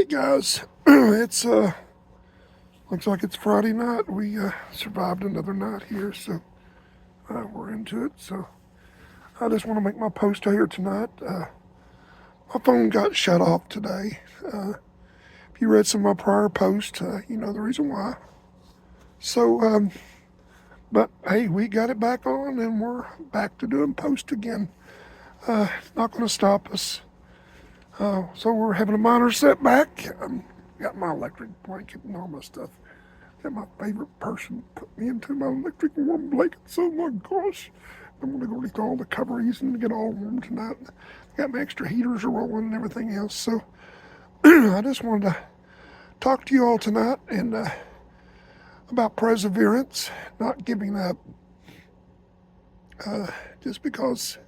Hey guys, it's looks like it's Friday night. We survived another night here, so we're into it. So I just want to make my post here tonight. My phone got shut off today. If you read some of my prior posts, you know the reason why. So, but hey, we got it back on, and we're back to doing post again. It's not going to stop us. So we're having a minor setback. Got my electric blanket and all my stuff. Got my favorite person put me into my electric warm blankets. Oh my gosh. I'm going to go get all the coverings and get all warm tonight. Got my extra heaters are rolling and everything else. So I just wanted to talk to you all tonight and about perseverance, not giving up. Just because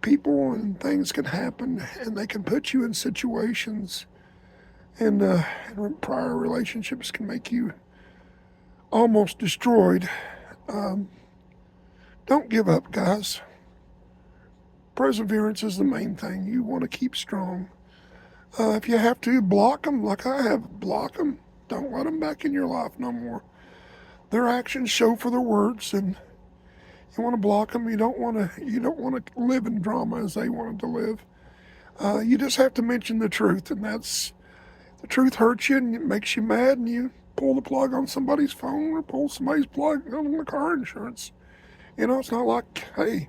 people and things can happen and they can put you in situations and prior relationships can make you almost destroyed. Don't give up, guys. Perseverance is the main thing. You want to keep strong. If you have to, block them like I have. Block them. Don't let them back in your life no more. Their actions show for their words, and you want to block them. You don't want to. You don't want to live in drama as they wanted to live. You just have to mention the truth, and that's the truth hurts you and it makes you mad, and you pull the plug on somebody's phone or pull somebody's plug on the car insurance. You know, it's not like, hey,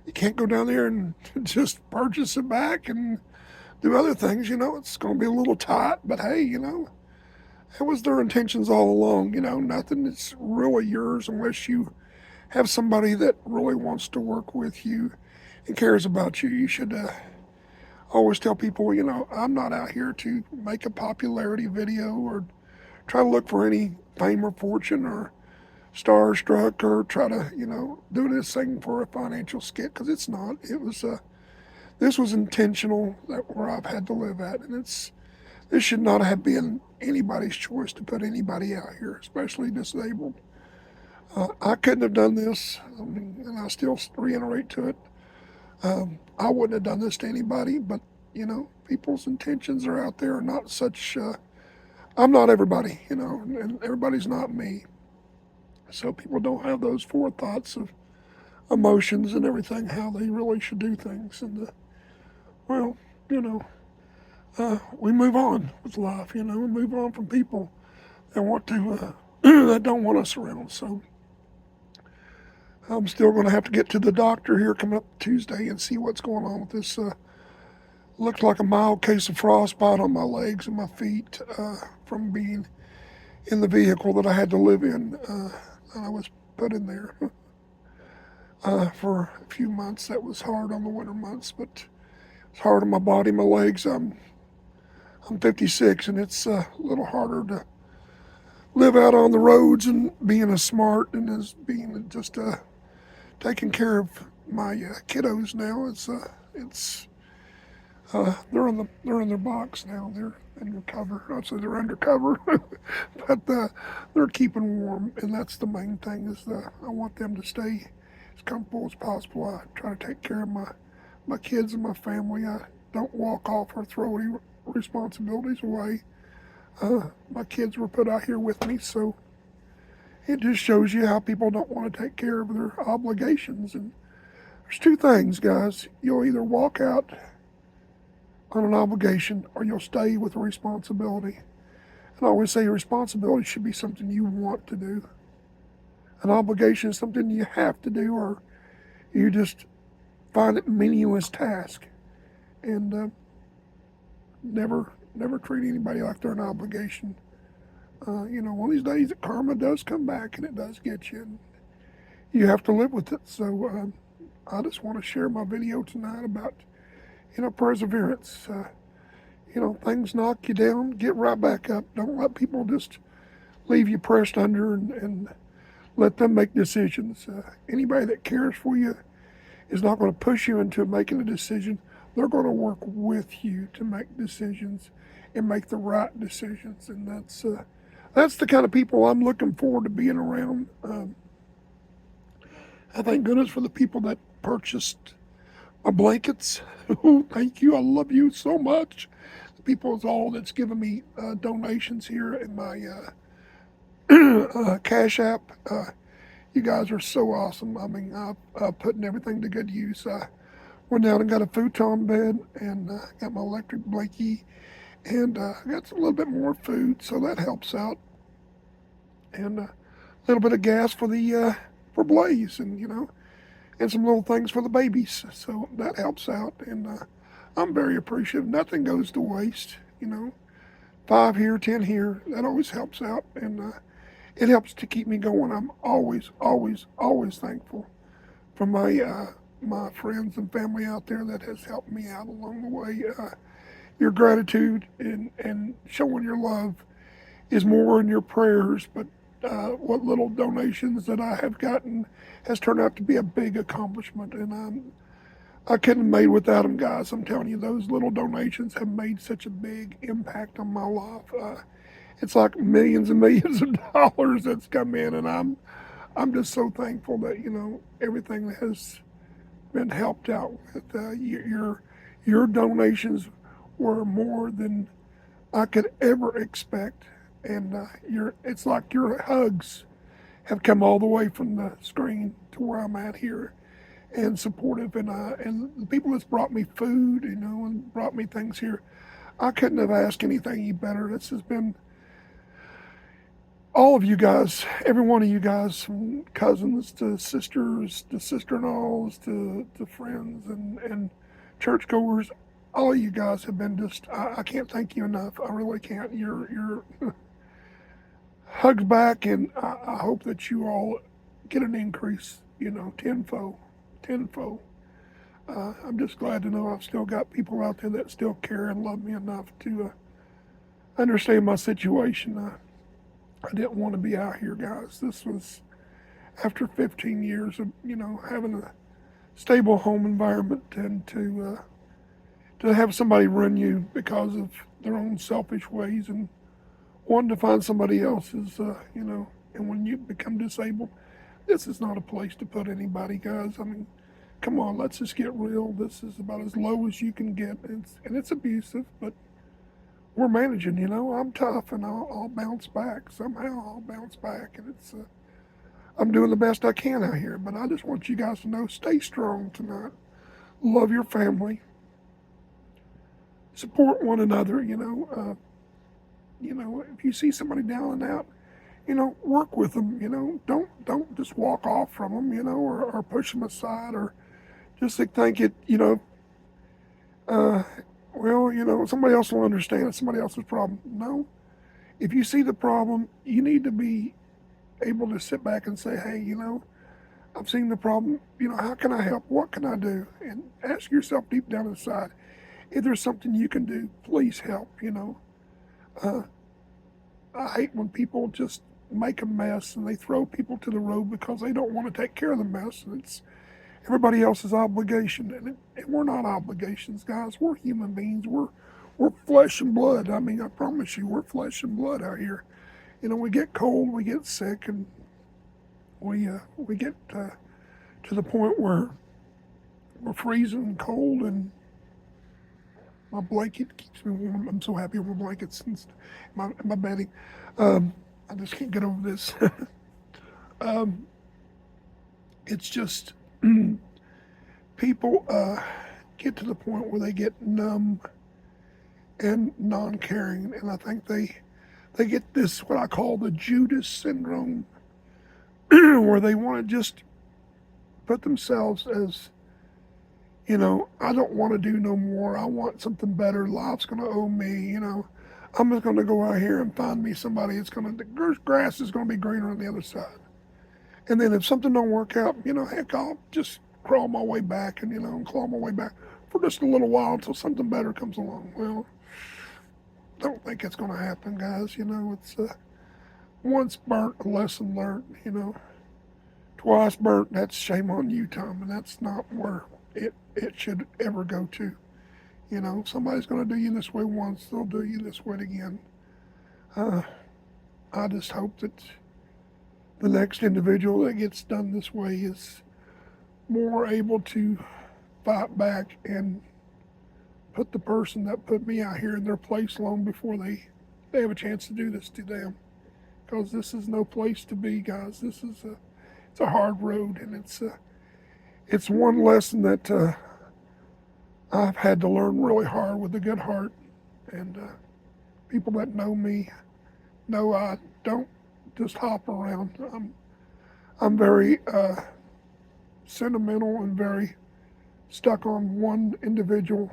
you can't go down there and just purchase it back and do other things. You know, it's going to be a little tight, but hey, you know, that was their intentions all along. You know, nothing is really yours unless you have somebody that really wants to work with you and cares about you. You should always tell people, you know, I'm not out here to make a popularity video or try to look for any fame or fortune or starstruck or try to, you know, do this thing for a financial skit, because it's not. It was this was intentional, that where I've had to live at, and this should not have been anybody's choice to put anybody out here, especially disabled. I couldn't have done this, I mean, and I still reiterate to it. I wouldn't have done this to anybody, but you know, people's intentions are out there, are not such. I'm not everybody, you know, and everybody's not me. So people don't have those forethoughts of emotions and everything, how they really should do things. And well, you know, we move on with life. You know, we move on from people that want to that don't want us around. So I'm still going to have to get to the doctor here coming up Tuesday and see what's going on with this. Looks like a mild case of frostbite on my legs and my feet from being in the vehicle that I had to live in. That I was put in there for a few months. That was hard on the winter months, but it's hard on my body, my legs. I'm 56, and it's a little harder to live out on the roads and being as smart and as being just taking care of my kiddos now. They're in their box now. They're undercover. I'd say they're undercover, but they're keeping warm, and that's the main thing. Is I want them to stay as comfortable as possible. I try to take care of my kids and my family. I don't walk off or throw any responsibilities away. My kids were put out here with me, so it just shows you how people don't want to take care of their obligations. And there's two things, guys. You'll either walk out on an obligation or you'll stay with a responsibility. And I always say responsibility should be something you want to do. An obligation is something you have to do, or you just find it a meaningless task. And never treat anybody like they're an obligation. You know, one of these days karma does come back and it does get you, and you have to live with it. So I just want to share my video tonight about, you know, perseverance. You know, things knock you down, get right back up. Don't let people just leave you pressed under and let them make decisions. Anybody that cares for you is not going to push you into making a decision. They're going to work with you to make decisions and make the right decisions. And that's the kind of people I'm looking forward to being around. I thank goodness for the people that purchased my blankets. Oh, thank you. I love you so much. people is all that's given me donations here in my Cash App. You guys are so awesome. I mean, I'm putting everything to good use. I went down and got a futon bed and got my electric blankie and got a little bit more food, so that helps out. And a little bit of gas for Blaze, and and some little things for the babies. So that helps out, and I'm very appreciative. Nothing goes to waste. 5 here, 10 here. That always helps out, and it helps to keep me going. I'm always, always, always thankful for my friends and family out there that has helped me out along the way. Your gratitude and showing your love is more than your prayers, but what little donations that I have gotten has turned out to be a big accomplishment, and I couldn't have made without them, guys. I'm telling you, those little donations have made such a big impact on my life. It's like millions and millions of dollars that's come in, and I'm just so thankful that everything has been helped out with. Your donations were more than I could ever expect, and it's like your hugs have come all the way from the screen to where I'm at here, and supportive, and the people that's brought me food, and brought me things here. I couldn't have asked anything any better. This has been all of you guys, every one of you guys, from cousins to sisters to sister-in-laws to friends and churchgoers. All of you guys have been just, I can't thank you enough. I really can't. Your hugs back, and I hope that you all get an increase, tenfold, tenfold. I'm just glad to know I've still got people out there that still care and love me enough to understand my situation. I didn't want to be out here, guys. This was after 15 years of, having a stable home environment, and to have somebody run you because of their own selfish ways and wanting to find somebody else's, and when you become disabled, this is not a place to put anybody, guys. I mean, come on, let's just get real. This is about as low as you can get, and it's abusive, but we're managing. I'm tough, and I'll bounce back somehow. I'll bounce back, and I'm doing the best I can out here. But I just want you guys to know, stay strong tonight. Love your family. Support one another. If you see somebody down and out, work with them. Don't just walk off from them. Or push them aside, or just think it. Somebody else will understand. It's somebody else's problem. No. If you see the problem, you need to be able to sit back and say, hey, I've seen the problem. How can I help? What can I do? And ask yourself deep down inside, if there's something you can do, please help. Uh, I hate when people just make a mess and they throw people to the road because they don't want to take care of the mess. And it's everybody else's obligation, and we're not obligations, guys. We're human beings. We're flesh and blood. I mean, I promise you, we're flesh and blood out here. We get cold, we get sick, and we get to the point where we're freezing cold, and my blanket keeps me warm. I'm so happy with my blankets and my bedding. I just can't get over this. It's just people get to the point where they get numb and non-caring, and I think they get this, what I call the Judas syndrome, where they want to just put themselves as, I don't want to do no more. I want something better. Life's going to owe me. I'm just going to go out here and find me somebody. The grass is going to be greener on the other side. And then if something don't work out, heck, I'll just crawl my way back and claw my way back for just a little while until something better comes along. Well, don't think it's going to happen, guys. It's once burnt, a lesson learned. Twice burnt, that's shame on you, Tom, and that's not where it should ever go to. Somebody's going to do you this way once, they'll do you this way again. I just hope that the next individual that gets done this way is more able to fight back and put the person that put me out here in their place long before they have a chance to do this to them. Because this is no place to be, guys. It's a hard road, and it's one lesson that I've had to learn really hard with a good heart. And people that know me know I don't just hop around. I'm very sentimental and very stuck on one individual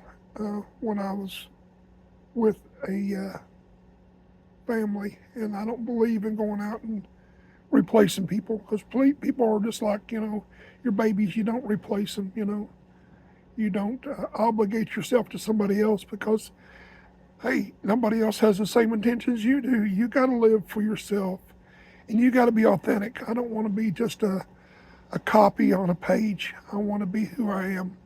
when I was with a family, and I don't believe in going out and replacing people, because people are just like, your babies. You don't replace them. You don't obligate yourself to somebody else, because hey, nobody else has the same intentions you do. You got to live for yourself, and you got to be authentic. I don't want to be just a copy on a page. I want to be who I am.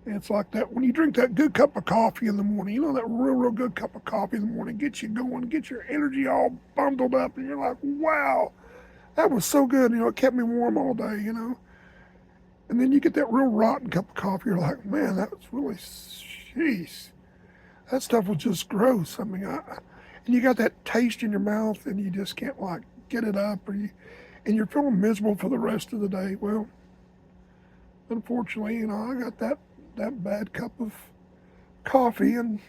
And it's like that when you drink that good cup of coffee in the morning, that real good cup of coffee in the morning, gets you going, gets your energy all bundled up, and you're like, wow, that was so good. It kept me warm all day. And then you get that real rotten cup of coffee, you're like, man, that was really, jeez, that stuff was just gross. And you got that taste in your mouth, and you just can't get it up, and you're feeling miserable for the rest of the day. Well, unfortunately, I got that bad cup of coffee, and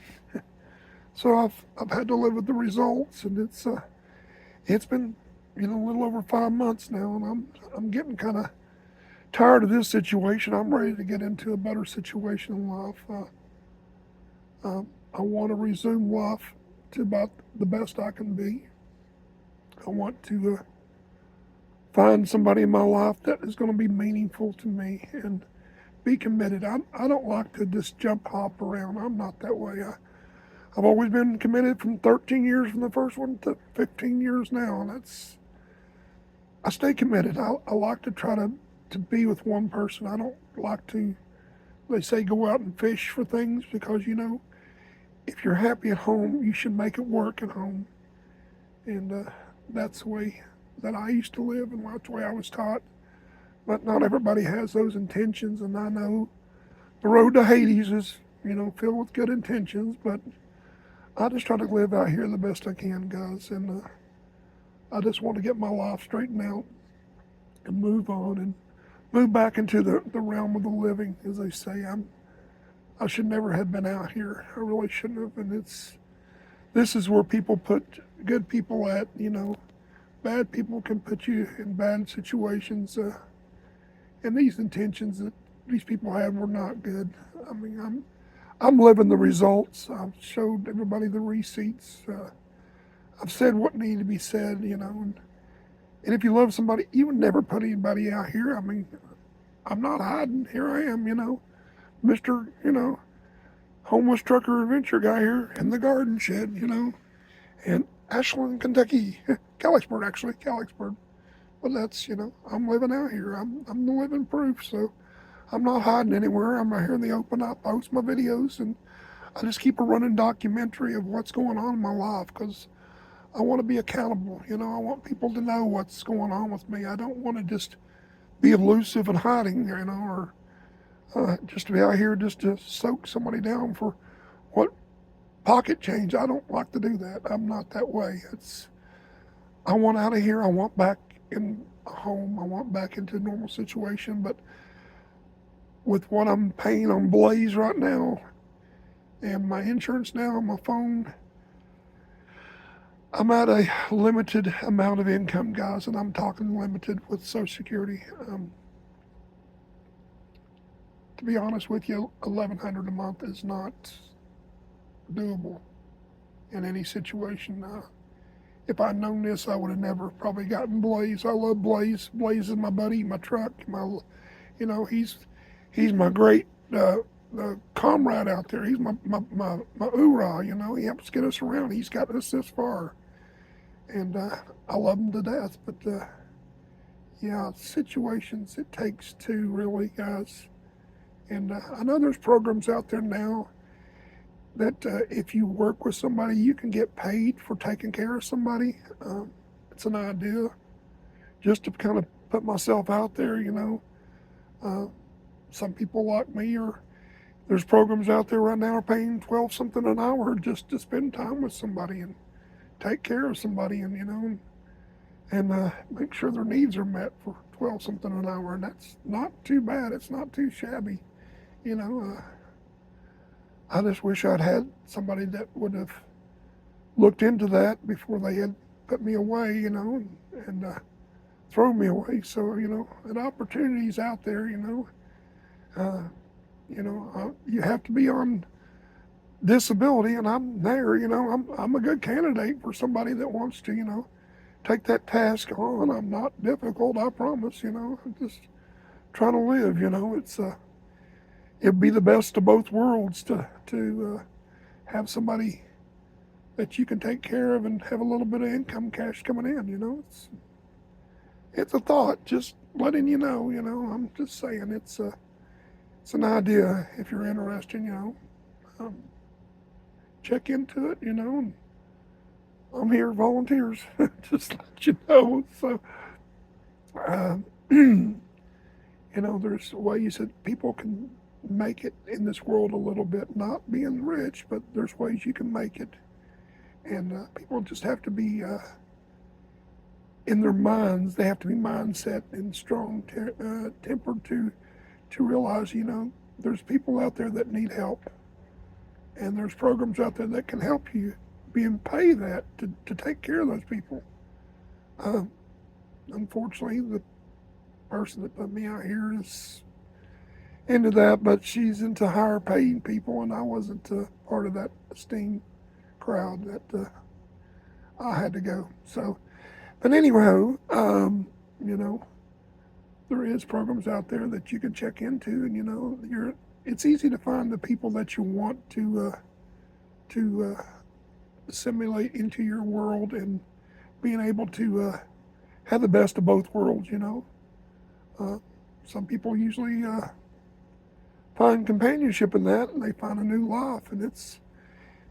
so I've had to live with the results, and it's been a little over 5 months now, and I'm getting kind of tired of this situation. I'm ready to get into a better situation in life. I want to resume life to about the best I can be. I want to find somebody in my life that is going to be meaningful to me and be committed. I don't like to just jump hop around. I'm not that way. I've always been committed from 13 years from the first one to 15 years now, and I stay committed. I like to try to be with one person. I don't like to, they say, go out and fish for things, because if you're happy at home, you should make it work at home. And that's the way that I used to live, and that's the way I was taught. But not everybody has those intentions, and I know the road to Hades is, filled with good intentions, but I just try to live out here the best I can, guys, and I just want to get my life straightened out and move on and move back into the realm of the living, as they say. I should never have been out here. I really shouldn't have, and this is where people put good people at, bad people can put you in bad situations, and these intentions that these people have were not good. I'm living the results. I've showed everybody the receipts. I've said what needed to be said, and if you love somebody, you would never put anybody out here. I'm not hiding. Here I am, Mr., homeless trucker adventure guy here in the garden shed, in Ashland, Kentucky. Calixburg, actually, Calixburg. But that's, I'm living out here. I'm the living proof, so I'm not hiding anywhere. I'm right here in the open. I post my videos, and I just keep a running documentary of what's going on in my life, because I want to be accountable. I want people to know what's going on with me. I don't want to just be elusive and hiding, or just to be out here just to soak somebody down for what pocket change. I don't like to do that. I'm not that way. I want out of here. I want back in a home. I want back into a normal situation. But with what I'm paying on Blaze right now, and my insurance now on my phone, I'm at a limited amount of income, guys, and I'm talking limited with Social Security. To be honest with you, $1,100 a month is not doable in any situation. If I'd known this, I would have never probably gotten Blaze. I love Blaze. Blaze is my buddy, my truck, he's my great comrade out there. He's my hoorah. He helps get us around. He's got us this far, and I love him to death. But situations it takes two, really, guys. And I know there's programs out there now that if you work with somebody, you can get paid for taking care of somebody. It's an idea just to kind of put myself out there, Some people like me There's programs out there right now are paying 12 something an hour just to spend time with somebody and take care of somebody, and make sure their needs are met for 12 something an hour, and that's not too bad. It's not too shabby, you know. I just wish I'd had somebody that would have looked into that before they had put me away, and thrown me away. So an opportunity's out there, uh, you have to be on disability, and I'm there. I'm a good candidate for somebody that wants to, take that task on. I'm not difficult, I promise. I'm just trying to live. It'd be the best of both worlds to have somebody that you can take care of and have a little bit of income cash coming in. It's a thought, just letting you know. I'm just saying it's an idea. If you're interested, um, check into it. And I'm here, volunteers, just let you know. So, uh, there's ways that people can make it in this world a little bit, not being rich, but there's ways you can make it. And people just have to be in their minds. They have to be mindset and strong tempered to realize, there's people out there that need help, and there's programs out there that can help you being pay that to take care of those people. Uh, Unfortunately, the person that put me out here is into that, but she's into higher paying people, and I wasn't part of that esteemed crowd that I had to go. So, but anyhow, you know, there is programs out there that you can check into, and it's easy to find the people that you want to assimilate into your world, and being able to have the best of both worlds. Uh, some people usually find companionship in that, and they find a new life, and it's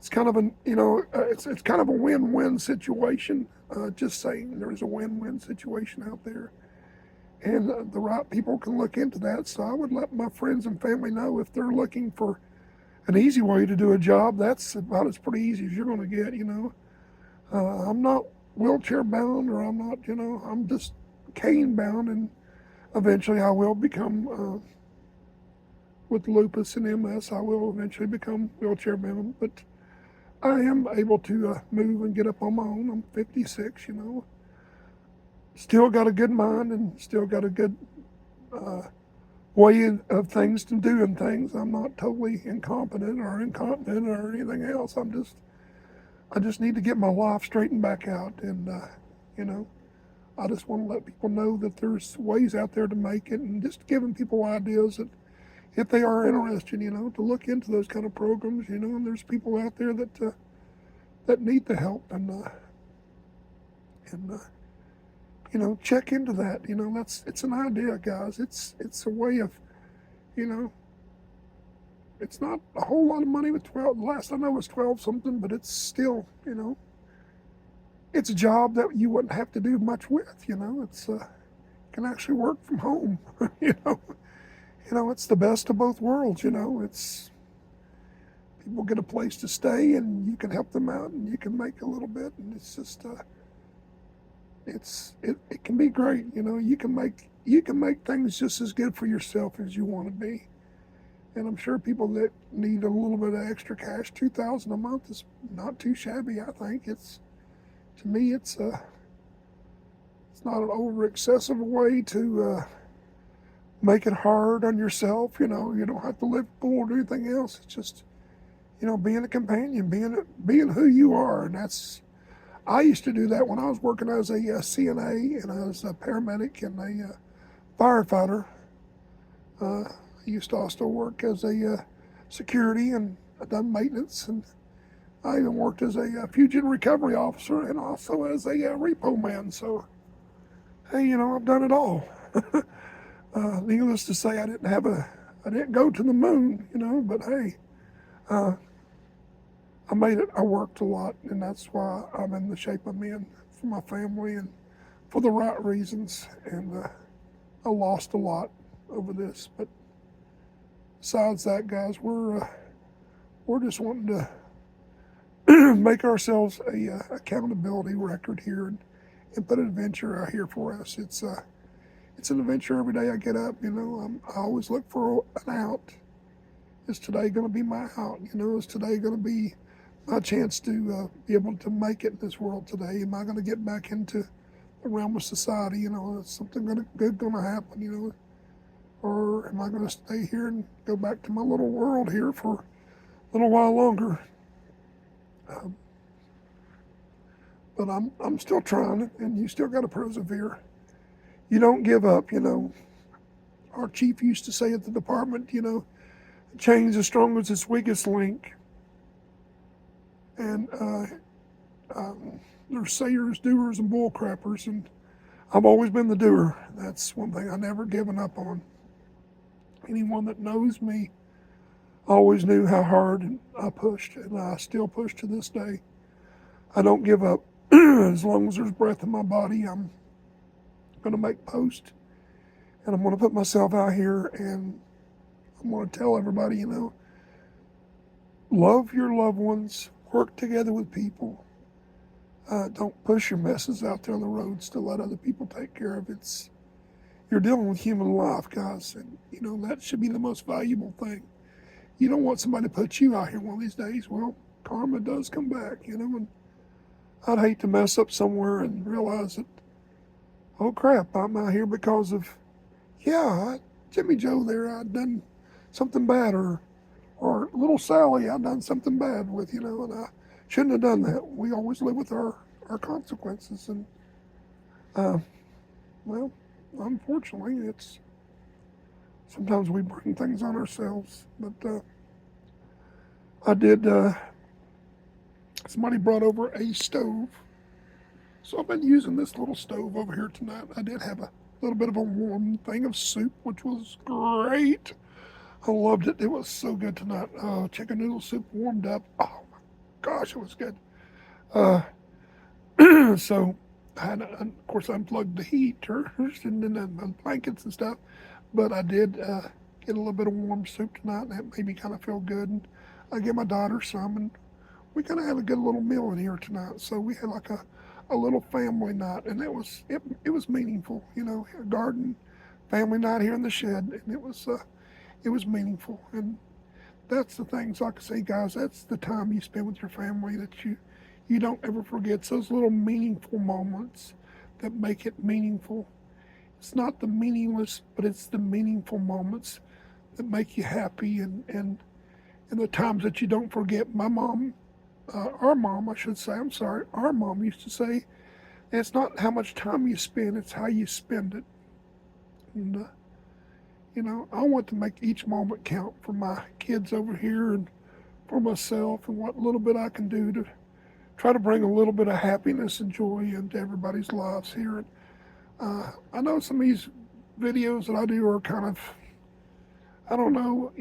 kind of it's kind of a win-win situation. Just saying, there's a win-win situation out there, and the right people can look into that. So I would let my friends and family know if they're looking for an easy way to do a job. That's about as pretty easy as you're going to get. I'm not wheelchair bound, or I'm not. I'm just cane bound, and eventually I will become. With lupus and MS, I will eventually become wheelchair bound, but I am able to move and get up on my own. I'm 56, Still got a good mind, and still got a good way of things to doing things. I'm not totally incompetent or incontinent or anything else. I just need to get my life straightened back out, and I just want to let people know that there's ways out there to make it, and just giving people ideas that if they are interested, to look into those kind of programs, and there's people out there that need the help, and check into that. It's an idea, guys. It's a way of, it's not a whole lot of money with 12. The last I know was 12 something, but it's still, it's a job that you wouldn't have to do much with. It's can actually work from home. It's the best of both worlds. It's people get a place to stay, and you can help them out, and you can make a little bit, and it's just it can be great. You can make things just as good for yourself as you want to be. And I'm sure people that need a little bit of extra cash, $2,000 a month is not too shabby. I think to me it's not an over excessive way to make it hard on yourself. You don't have to live poor or do anything else. It's just, being a companion, being who you are. And I used to do that when I was working as a CNA, and I was a paramedic and a firefighter. I used to also work as a security, and I done maintenance, and I even worked as a fugitive recovery officer, and also as a repo man. So, hey, I've done it all. Needless to say, I didn't go to the moon, but hey, I made it. I worked a lot, and that's why I'm in the shape I'm in, for my family and for the right reasons. And I lost a lot over this, but besides that, guys, we're just wanting to make ourselves a accountability record here and put an adventure out here for us. It's an adventure every day I get up. I always look for an out. Is today going to be my out? Is today going to be my chance to be able to make it in this world today? Am I going to get back into the realm of society? Is something good going to happen? Or am I going to stay here and go back to my little world here for a little while longer? But I'm still trying, and you still got to persevere. You don't give up. Our chief used to say at the department, chain's as strong as its weakest link. And there's sayers, doers, and bull crappers, and I've always been the doer. That's one thing I never given up on. Anyone that knows me always knew how hard I pushed, and I still push to this day. I don't give up. As long as there's breath in my body, I'm going to make post, and I'm going to put myself out here, and I'm going to tell everybody, love your loved ones, work together with people. Don't push your messes out there on the roads to let other people take care of it. You're dealing with human life, guys, and that should be the most valuable thing. You don't want somebody to put you out here one of these days. Well, karma does come back, and I'd hate to mess up somewhere and realize that, oh crap, I'm out here because of, Jimmy Joe there, I'd done something bad, or little Sally, I'd done something bad with, and I shouldn't have done that. We always live with our consequences, and, well, unfortunately, it's, sometimes we bring things on ourselves, but I did, somebody brought over a stove, so I've been using this little stove over here tonight. I did have a little bit of a warm thing of soup, which was great. I loved it. It was so good tonight. Chicken noodle soup warmed up. Oh my gosh, it was good. So I had, of course, unplugged the heaters and then the blankets and stuff, but I did get a little bit of warm soup tonight, and that made me kind of feel good. And I gave my daughter some, and we kind of had a good little meal in here tonight. So we had like a little family night, and it was meaningful. A garden family night here in the shed, and it was meaningful. And that's the things, like I say, guys, that's the time you spend with your family that you don't ever forget. It's those little meaningful moments that make it meaningful. It's not the meaningless, but it's the meaningful moments that make you happy, and the times that you don't forget. My mom, our mom, I should say, I'm sorry, our mom used to say, it's not how much time you spend, it's how you spend it. And, I want to make each moment count for my kids over here and for myself, and what little bit I can do to try to bring a little bit of happiness and joy into everybody's lives here. And I know some of these videos that I do are kind of, I don't know,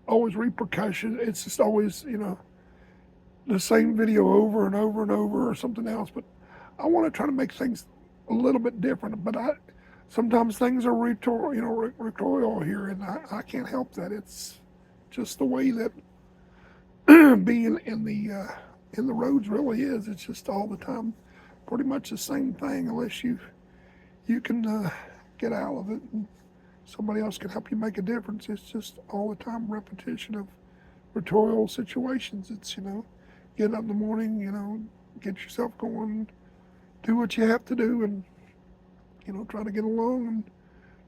always repercussion. It's just always, the same video over and over and over, or something else. But I want to try to make things a little bit different. But sometimes things are recoil here, and I can't help that. It's just the way that being in the roads really is. It's just all the time, pretty much the same thing, unless you can get out of it and somebody else can help you make a difference. It's just all the time repetition of rhetorical situations. It's, get up in the morning, get yourself going, do what you have to do, and, try to get along and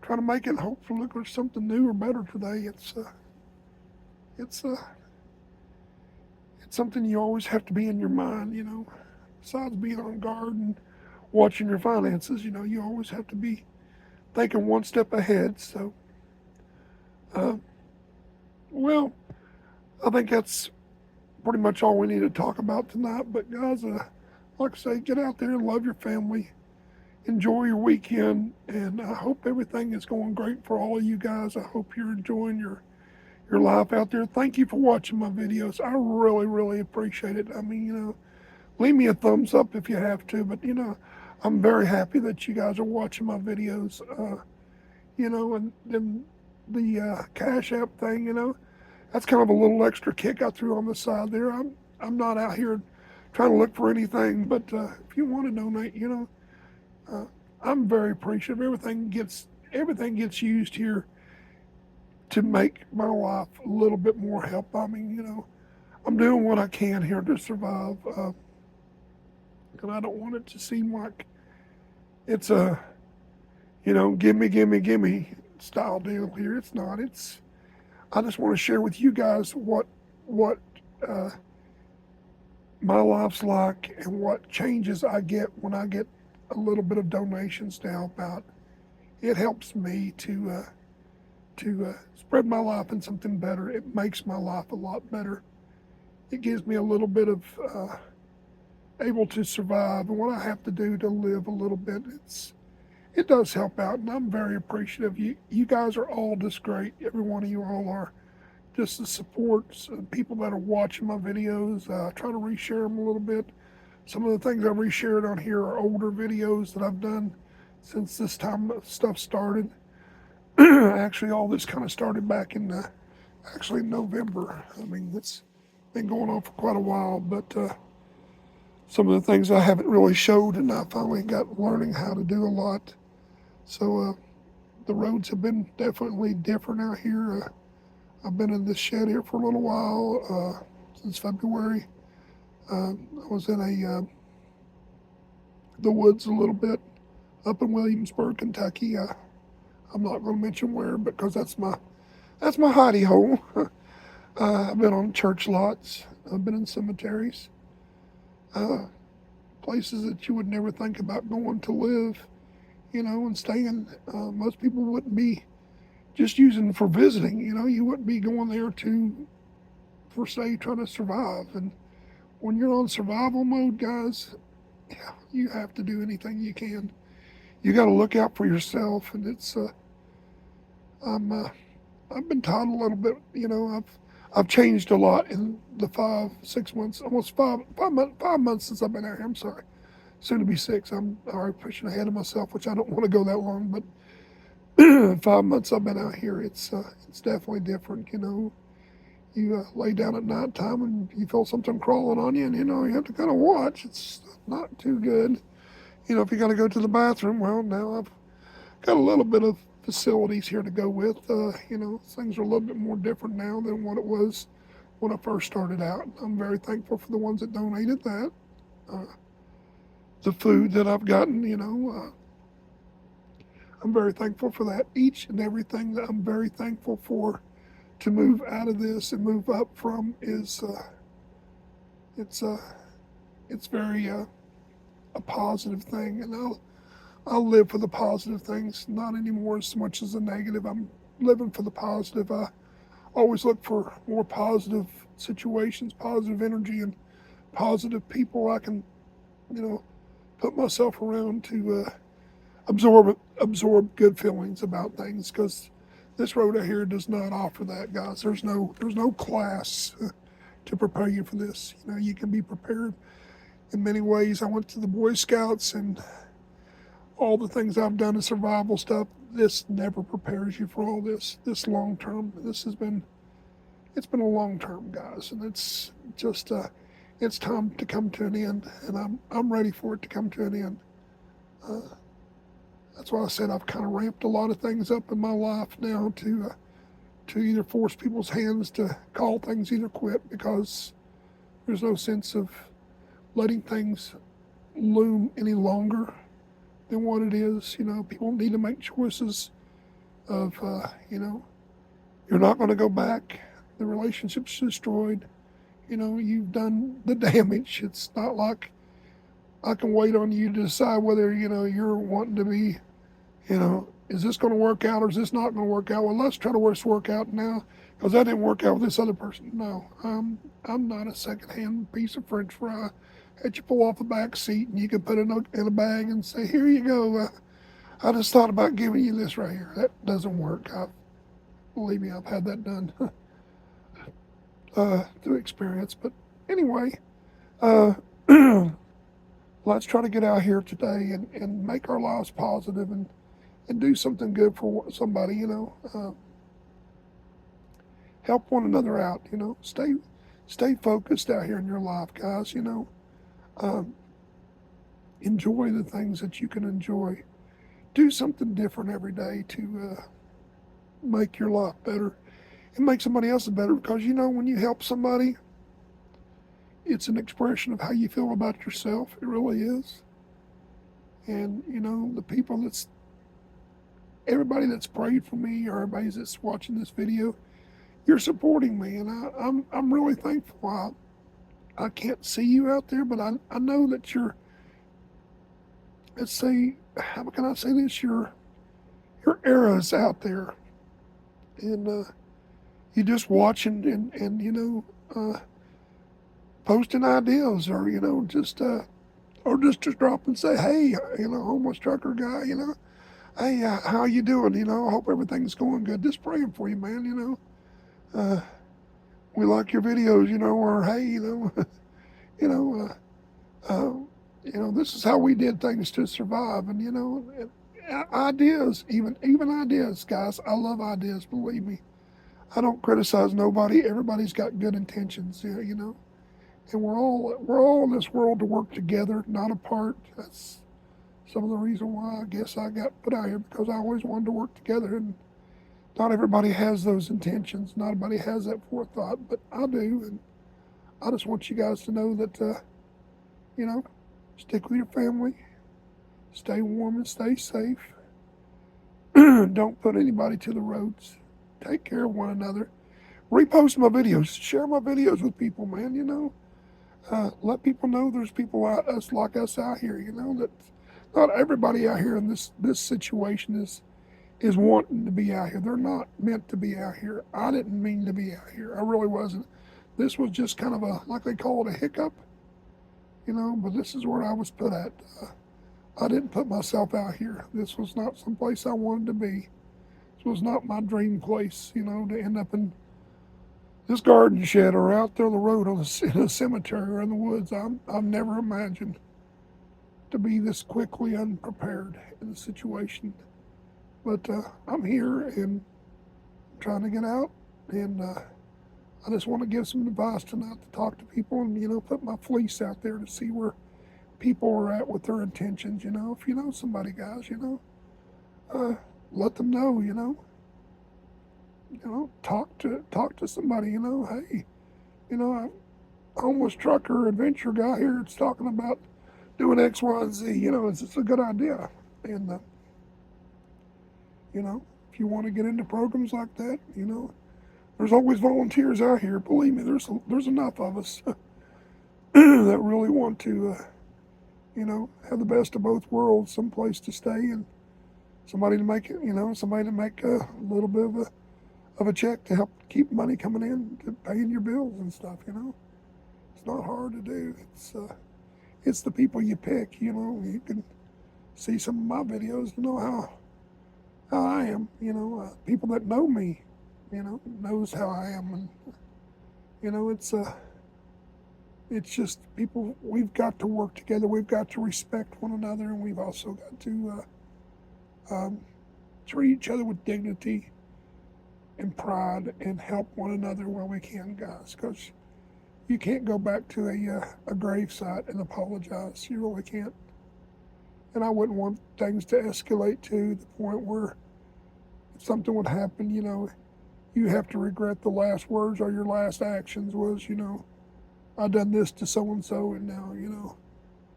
try to make it. Hopefully look for something new or better today. It's something you always have to be in your mind, besides being on guard and watching your finances, you always have to be thinking one step ahead. So, well, I think that's pretty much all we need to talk about tonight. But guys, like I say, get out there and love your family. Enjoy your weekend, and I hope everything is going great for all of you guys. I hope you're enjoying your life out there. Thank you for watching my videos. I really, really appreciate it. I mean, leave me a thumbs up if you have to, but I'm very happy that you guys are watching my videos. And then the Cash App thing, that's kind of a little extra kick I threw on the side there. I'm not out here trying to look for anything, but if you want to donate, uh, I'm very appreciative. Everything gets used here to make my life a little bit more help. I mean, I'm doing what I can here to survive, and I don't want it to seem like it's a gimme, gimme, gimme style deal here. It's not. I just want to share with you guys what uh, my life's like and what changes I get when I get a little bit of donations to help out. It helps me to spread my life in something better. It makes my life a lot better. It gives me a little bit of able to survive and what I have to do to live a little bit. It does help out, and I'm very appreciative. You guys are all just great. Every one of you all are. Just the supports, people that are watching my videos. I try to reshare them a little bit. Some of the things I've reshared on here are older videos that I've done since this time stuff started. Actually, all this kind of started back in actually November. I mean, it's been going on for quite a while, but some of the things I haven't really showed, and I finally got learning how to do a lot. So the roads have been definitely different out here. I've been in this shed here for a little while, since February. I was in the woods a little bit up in Williamsburg, Kentucky. I'm not going to mention where because that's my hidey hole. I've been on church lots. I've been in cemeteries, uh, places that you would never think about going to live, and staying. Most people wouldn't be just using for visiting. You wouldn't be going there for say trying to survive. And when you're on survival mode, guys, yeah, you have to do anything you can. You got to look out for yourself, and I'm I've been taught a little bit. I've changed a lot in the 5 6 months, almost 5 months since I've been out here. I'm sorry, soon to be 6. I'm already pushing ahead of myself, which I don't want to go that long, but 5 months I've been out here. It's definitely different. You lay down at night time and you feel something crawling on you, and you have to kind of watch. It's not too good. If you got to go to the bathroom, well, now I've got a little bit of facilities here to go with. Things are a little bit more different now than what it was when I first started out. I'm very thankful for the ones that donated that. Uh, the food that I've gotten, I'm very thankful for that. Each and everything that I'm very thankful for to move out of this and move up from is it's it's very a positive thing, and I'll live for the positive things, not anymore so much as the negative. I'm living for the positive. I always look for more positive situations, positive energy, and positive people I can, you know, put myself around to absorb good feelings about things. Because this road out here does not offer that, guys. There's no class to prepare you for this. You can be prepared in many ways. I went to the Boy Scouts and all the things I've done in survival stuff. This never prepares you for all this long term. It's been a long term, guys, and it's just it's time to come to an end, and I'm ready for it to come to an end. Uh, that's why I said I've kind of ramped a lot of things up in my life now to either force people's hands to call things either quit, because there's no sense of letting things loom any longer than what it is. People need to make choices of, you're not going to go back. The relationship's destroyed. You've done the damage. It's not like I can wait on you to decide whether, you're wanting to be, is this going to work out or is this not going to work out? Well, let's try to work out now, because that didn't work out with this other person. No, I'm not a secondhand piece of French fry that you pull off the back seat and you can put it in a bag and say, here you go. I just thought about giving you this right here. That doesn't work. Believe me, I've had that done through experience. But anyway, uh, let's try to get out here today and make our lives positive and do something good for somebody. help one another out, you know. Stay focused out here in your life, guys, you know. Um, enjoy the things that you can enjoy. Do something different every day to make your life better and make somebody else's better, because, you know, when you help somebody, it's an expression of how you feel about yourself. It really is. And, you know, everybody that's prayed for me, or everybody that's watching this video, you're supporting me, and I'm really thankful. I can't see you out there, but I know that let's say, how can I say this? Your era's out there, and you just watching and you know, posting ideas, or, you know, just or just drop and say, hey, you know, homeless trucker guy, you know, hey, how you doing? You know, I hope everything's going good. Just praying for you, man. You know, we like your videos, you know, or hey, you know, you know, you know, this is how we did things to survive, and, you know, ideas, even ideas, guys. I love ideas. Believe me, I don't criticize nobody. Everybody's got good intentions, you know, and we're all in this world to work together, not apart. That's some of the reason why I guess I got put out here, because I always wanted to work together, and not everybody has those intentions. Not everybody has that forethought, but I do, and I just want you guys to know that, you know, stick with your family, stay warm and stay safe. Don't put anybody to the roads. Take care of one another. Repost my videos. Share my videos with people, man. You know, let people know there's people like us out here. You know, that not everybody out here in this situation is wanting to be out here. They're not meant to be out here. I didn't mean to be out here. I really wasn't. This was just kind of like they call it, a hiccup. You know, but this is where I was put at. I didn't put myself out here. This was not some place I wanted to be. This was not my dream place, you know, to end up in this garden shed or out there on the road in a cemetery or in the woods. I've never imagined to be this quickly unprepared in the situation. But I'm here and I'm trying to get out, and I just want to give some advice tonight, to talk to people and, you know, put my fleece out there to see where people are at with their intentions. You know, if you know somebody, guys, you know, let them know. You know, talk to somebody. You know, hey, you know, a homeless trucker adventure guy here. It's talking about doing X, Y, and Z. You know, it's a good idea, and you know, if you want to get into programs like that, you know, there's always volunteers out here. Believe me, there's enough of us that really want to, you know, have the best of both worlds, some place to stay and somebody to make it, you know, somebody to make a little bit of a check to help keep money coming in to paying your bills and stuff. You know, it's not hard to do. It's the people you pick. You know, you can see some of my videos to know how I am. You know, people that know me, you know, knows how I am, and you know, it's just people. We've got to work together. We've got to respect one another, and we've also got to treat each other with dignity and pride, and help one another where we can, guys. Because you can't go back to a gravesite and apologize. You really can't. And I wouldn't want things to escalate to the point where if something would happen, you know, you have to regret the last words or your last actions was, you know, I done this to so and so, and now, you know,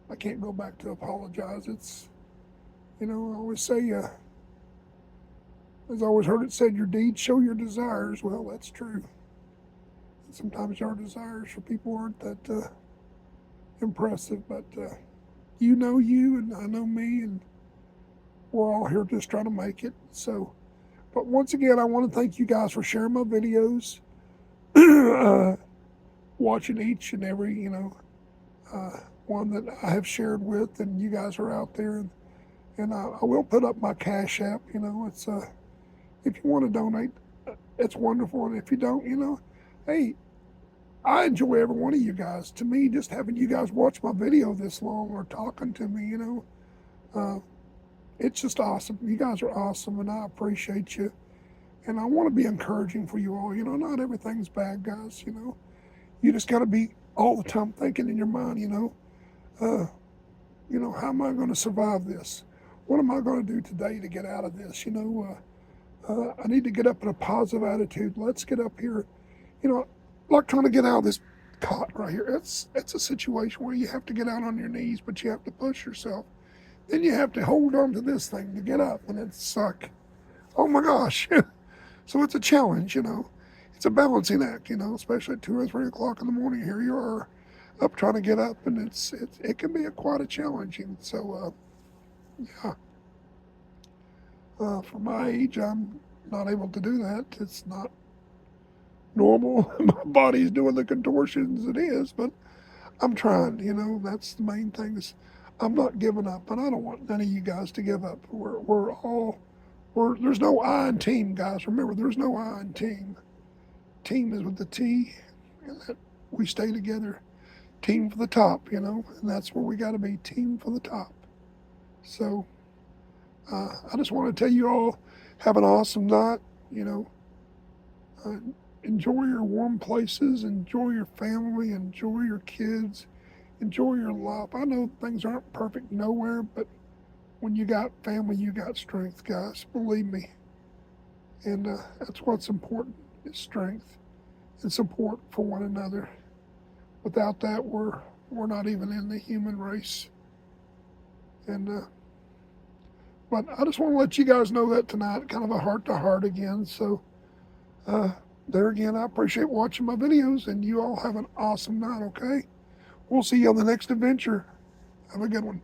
I can't go back to apologize. It's, you know, I always say, as I always heard it said, your deeds show your desires. Well, that's true. And sometimes our desires for people aren't that impressive, but you know you, and I know me, and we're all here just trying to make it. So, but once again, I want to thank you guys for sharing my videos, watching each and every, you know, one that I have shared with, and you guys are out there, and I will put up my Cash App. You know, it's if you want to donate, it's wonderful, and if you don't, you know, hey, I enjoy every one of you guys. To me, just having you guys watch my video this long or talking to me, you know, it's just awesome. You guys are awesome, and I appreciate you. And I want to be encouraging for you all. You know, not everything's bad, guys. You know, you just got to be all the time thinking in your mind, how am I going to survive this? What am I going to do today to get out of this? I need to get up in a positive attitude. Let's get up here. Like trying to get out of this cot right here. It's a situation where you have to get out on your knees, but you have to push yourself. Then you have to hold on to this thing to get up, and it's like, oh my gosh. So it's a challenge. It's a balancing act, especially at 2 or 3 o'clock in the morning. Here you are, up trying to get up, and it can be quite a challenging. So yeah, for my age, I'm not able to do that. It's not normal. My body's doing the contortions it is, but I'm trying. That's the main thing. Is I'm not giving up, and I don't want none of you guys to give up. There's no I in team, guys. Remember, there's no I in team. Team is with the T, and that we stay together. Team for the top, and that's where we got to be. Team for the top. So I just want to tell you all, have an awesome night. Enjoy your warm places, enjoy your family, enjoy your kids, enjoy your life. I know things aren't perfect nowhere, but when you got family, you got strength, guys. Believe me. And that's what's important, is strength and support for one another. Without that, we're not even in the human race. And but I just want to let you guys know that tonight, kind of a heart-to-heart again. So there again, I appreciate watching my videos, and you all have an awesome night, okay? We'll see you on the next adventure. Have a good one.